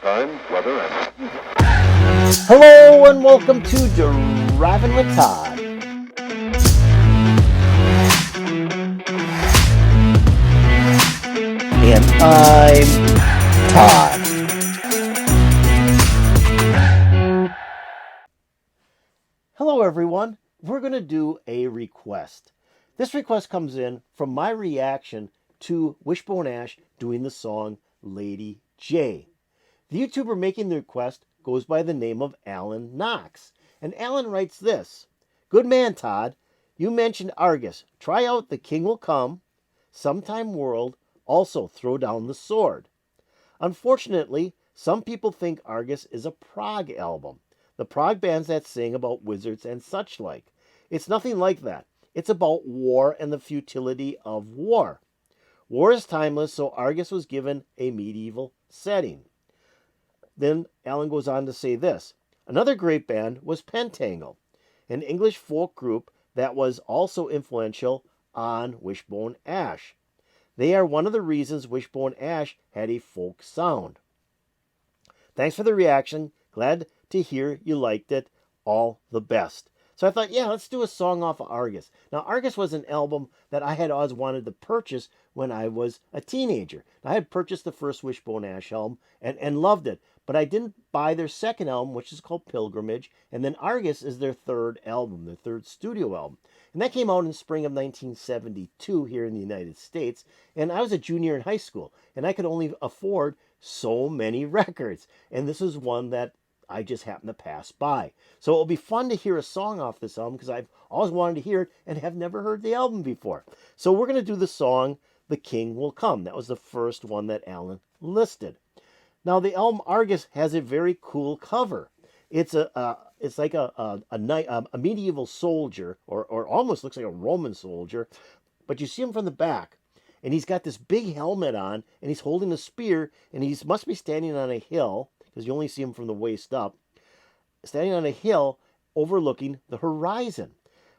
time, weather, and... Hello and welcome to Driving with Todd. And I'm Todd. Hello everyone. We're going to do a request. This request comes in from my reaction to Wishbone Ash doing the song Lady J. The YouTuber making the request goes by the name of Alan Knox. And Alan writes this: Good man, Todd. You mentioned Argus. Try out The King Will Come, Sometime World, also Throw Down the Sword. Unfortunately, some people think Argus is a prog album. The prog bands that sing about wizards and such like. It's nothing like that. It's about war and the futility of war. War is timeless, so Argus was given a medieval setting. Then Alan goes on to say this: Another great band was Pentangle, an English folk group that was also influential on Wishbone Ash. They are one of the reasons Wishbone Ash had a folk sound. Thanks for the reaction. Glad to hear you liked it. All the best. So I thought, yeah, let's do a song off of Argus. Now, Argus was an album that I had always wanted to purchase when I was a teenager. I had purchased the first Wishbone Ash album and loved it, but I didn't buy their second album, which is called Pilgrimage, and then Argus is their third album, their third studio album. And that came out in spring of 1972 here in the United States, and I was a junior in high school, and I could only afford so many records, and this is one that I just happened to pass by. So it'll be fun to hear a song off this album because I've always wanted to hear it and have never heard the album before. So we're going to do the song The King Will Come. That was the first one that Alan listed. Now the album Argus has a very cool cover. It's like a medieval soldier, or almost looks like a Roman soldier, but you see him from the back, and he's got this big helmet on, and he's holding a spear, and he must be standing on a hill, because you only see him from the waist up, standing on a hill overlooking the horizon.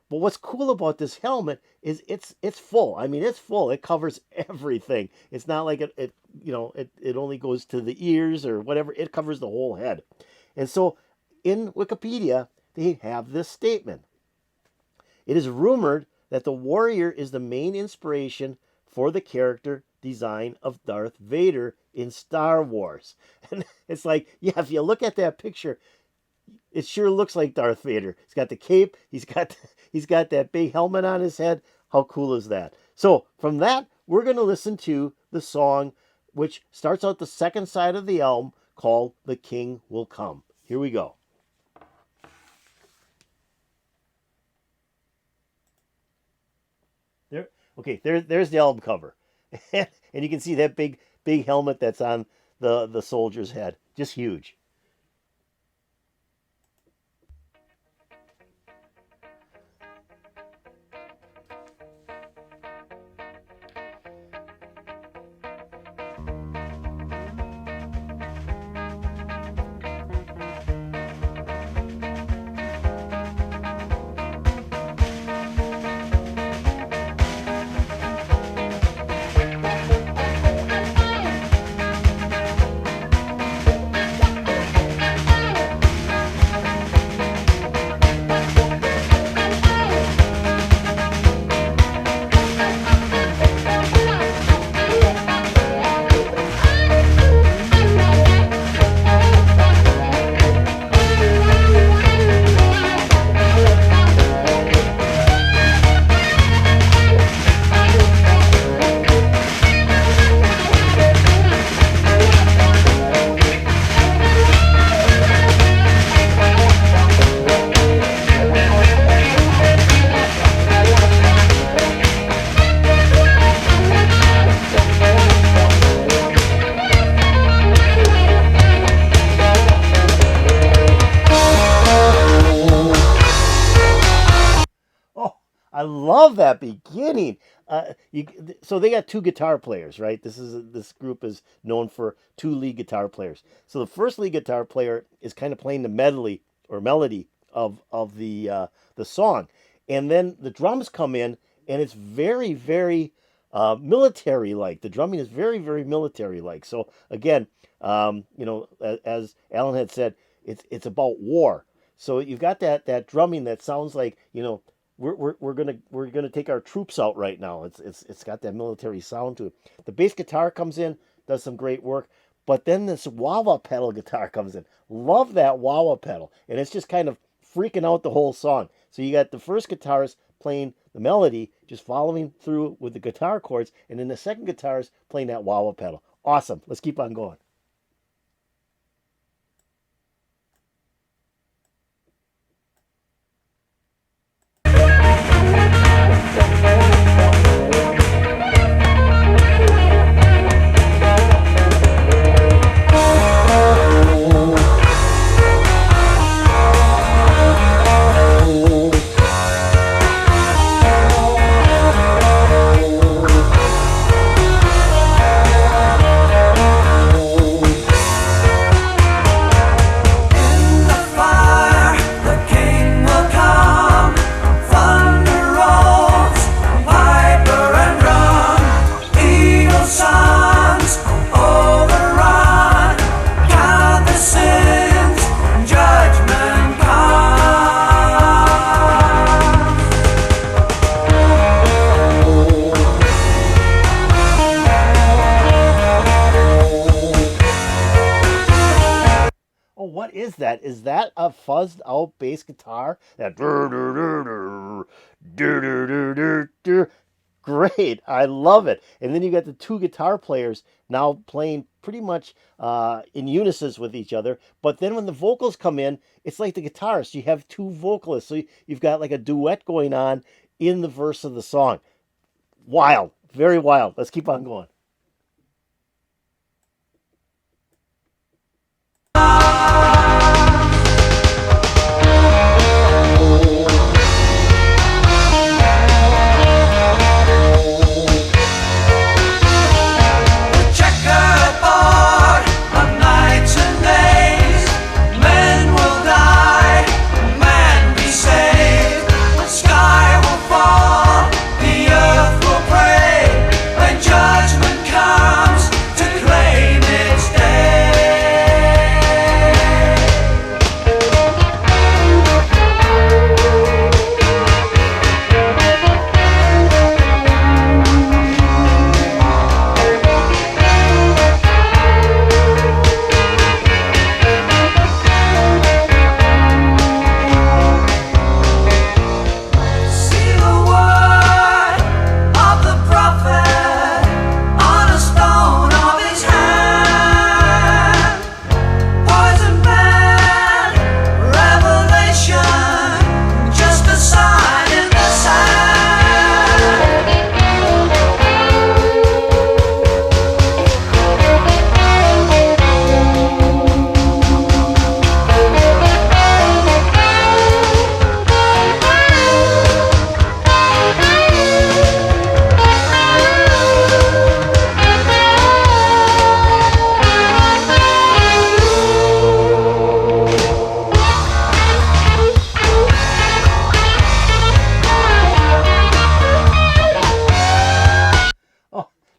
But what's cool about this helmet is it's full. I mean, it's full. It covers everything. It's not like it only goes to the ears or whatever. It covers the whole head. And so in Wikipedia, they have this statement. It is rumored that the warrior is the main inspiration for the character design of Darth Vader in Star Wars. And it's like, yeah, if you look at that picture, it sure looks like Darth Vader. He's got the cape, he's got that big helmet on his head. How cool is that? So from that, we're going to listen to the song which starts out the second side of the album called The King Will Come. Here we go. There's the album cover. And you can see that big helmet that's on the soldier's head. Just huge. I love that beginning. So they got two guitar players, right? This group is known for two lead guitar players. So the first lead guitar player is kind of playing the medley or melody of the song, and then the drums come in, and it's very, very military-like. The drumming is very, very military-like. So again, as Alan had said, it's about war. So you've got that drumming that sounds like, we're gonna take our troops out right now. It's got that military sound to it. The bass guitar comes in, does some great work, but then this wah-wah pedal guitar comes in. Love that wah-wah pedal, and it's just kind of freaking out the whole song. So you got the first guitarist playing the melody, just following through with the guitar chords, and then the second guitarist playing that wah-wah pedal. Awesome. Let's keep on going. What is that? Is that a fuzzed out bass guitar? That great. I love it. And then you got the two guitar players now playing pretty much in unison with each other. But then when the vocals come in, it's like the guitarist. You have two vocalists. So you've got like a duet going on in the verse of the song. Wild. Very wild. Let's keep on going.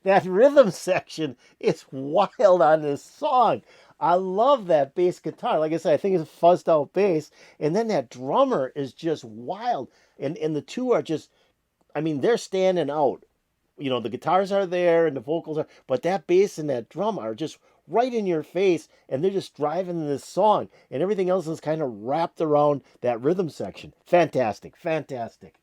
That rhythm section is wild on this song. I love that bass guitar. Like I said, I think it's a fuzzed out bass. And then that drummer is just wild. And the two are just, I mean, they're standing out. The guitars are there and the vocals are, but that bass and that drum are just right in your face, and they're just driving this song. And everything else is kind of wrapped around that rhythm section. Fantastic, fantastic.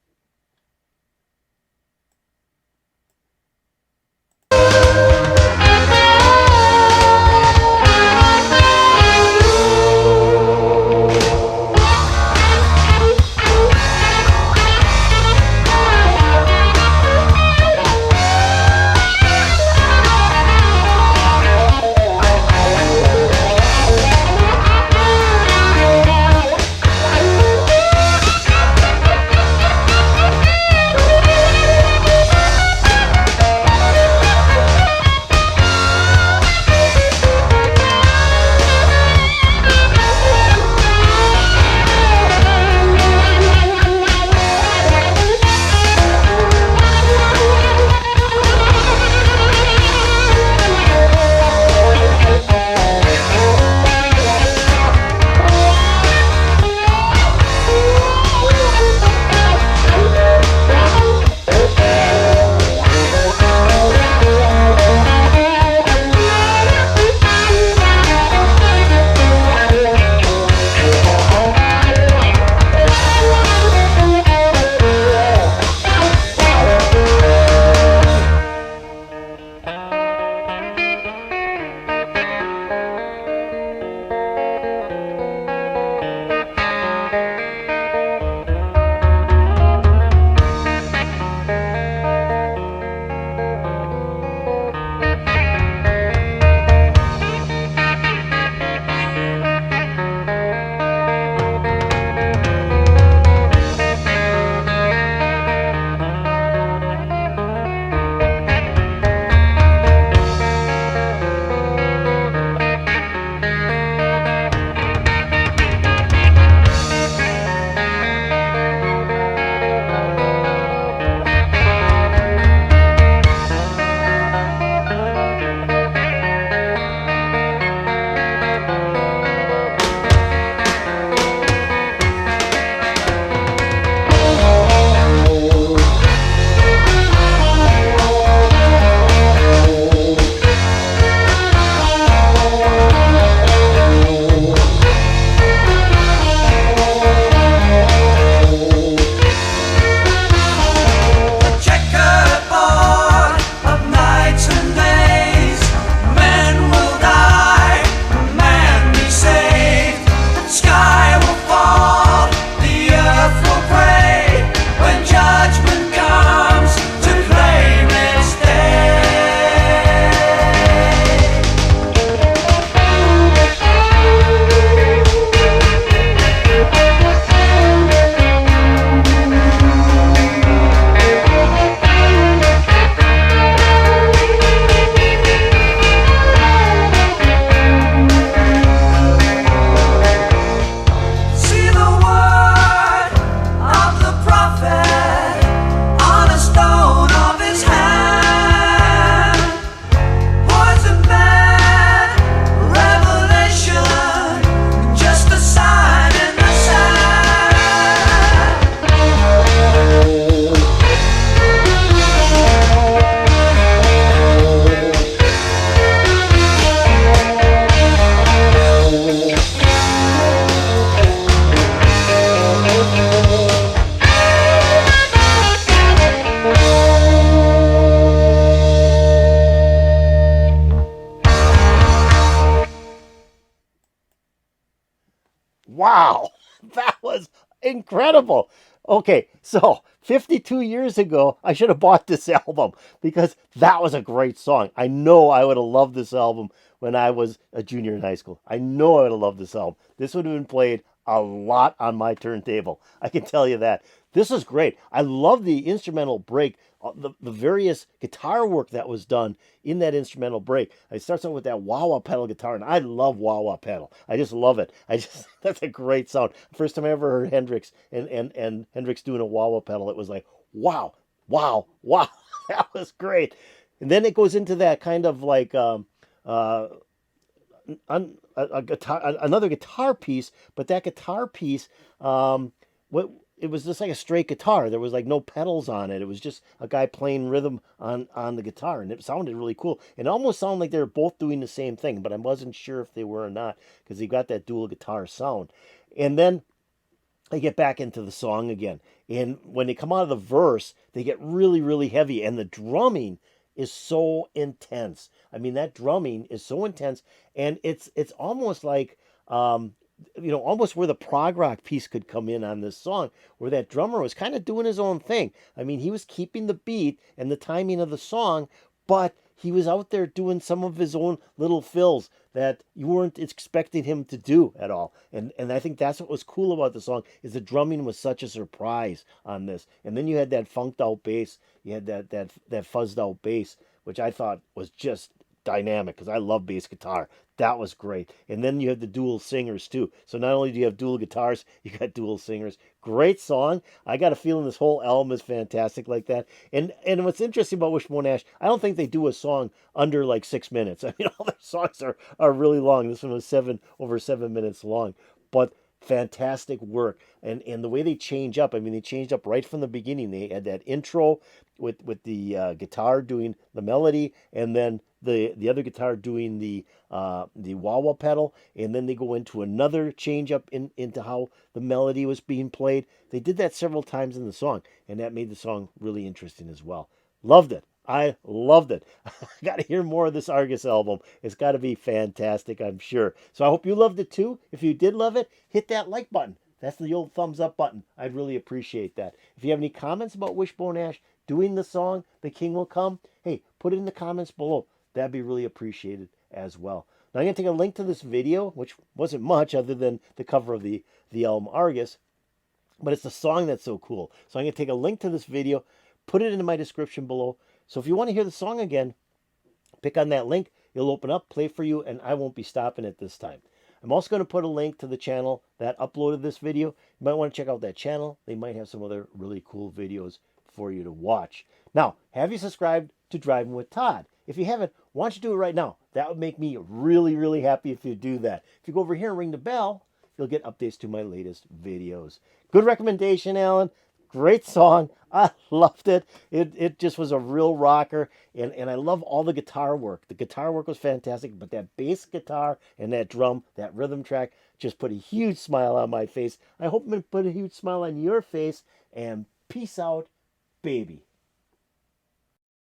Wow, that was incredible. Okay, so 52 years ago, I should have bought this album because that was a great song. I know I would have loved this album when I was a junior in high school. I know I would have loved this album. This would have been played a lot on my turntable. I can tell you that. This is great. I love the instrumental break, the various guitar work that was done in that instrumental break. It starts out with that wah wah pedal guitar, and I love wah wah pedal. I just love it. That's a great sound. First time I ever heard Hendrix and Hendrix doing a wah wah pedal, it was like wow, wow, wow. That was great. And then it goes into that kind of like uh, a guitar, another guitar piece, but that guitar piece, what it was just like a straight guitar. There was like no pedals on it. It was just a guy playing rhythm on the guitar, and it sounded really cool. It almost sounded like they were both doing the same thing, but I wasn't sure if they were or not because he got that dual guitar sound. And then they get back into the song again. And when they come out of the verse, they get really, really heavy. And the drumming is so intense. I mean, that drumming is so intense. And it's almost like, almost where the prog rock piece could come in on this song, where that drummer was kind of doing his own thing. I mean, he was keeping the beat and the timing of the song, but he was out there doing some of his own little fills that you weren't expecting him to do at all. And I think that's what was cool about the song is the drumming was such a surprise on this. And then you had that funked out bass, you had that fuzzed out bass, which I thought was just dynamic because I love bass guitar. That was great. And then you have the dual singers too. So not only do you have dual guitars, you got dual singers. Great song. I got a feeling this whole album is fantastic like that. And what's interesting about Wishbone Ash, I don't think they do a song under like 6 minutes. I mean, all their songs are really long. This one was over 7 minutes long. But fantastic work. And the way they change up, I mean, they changed up right from the beginning. They had that intro with the guitar doing the melody, and then the other guitar doing the wah wah pedal, and then they go into another change up into how the melody was being played. They did that several times in the song, and that made the song really interesting as well. Loved it. I loved it. Got to hear more of this Argus album. It's got to be fantastic, I'm sure. So I hope you loved it too. If you did love it, hit that like button. That's the old thumbs up button. I'd really appreciate that. If you have any comments about Wishbone Ash doing the song The King Will Come, hey, put it in the comments below. That'd be really appreciated as well. Now I'm going to take a link to this video, which wasn't much other than the cover of the album Argus, but it's the song that's so cool. So I'm going to take a link to this video, put it into my description below. So if you want to hear the song again, pick on that link. It'll open up, play for you, and I won't be stopping it this time. I'm also going to put a link to the channel that uploaded this video. You might want to check out that channel. They might have some other really cool videos for you to watch. Now, have you subscribed to Driving with Todd? If you haven't, why don't you do it right now? That would make me really, really happy if you do that. If you go over here and ring the bell, you'll get updates to my latest videos. Good recommendation, Alan. Great song. I loved it. It just was a real rocker. And I love all the guitar work. The guitar work was fantastic, but that bass guitar and that drum, that rhythm track, just put a huge smile on my face. I hope it put a huge smile on your face. And peace out, baby.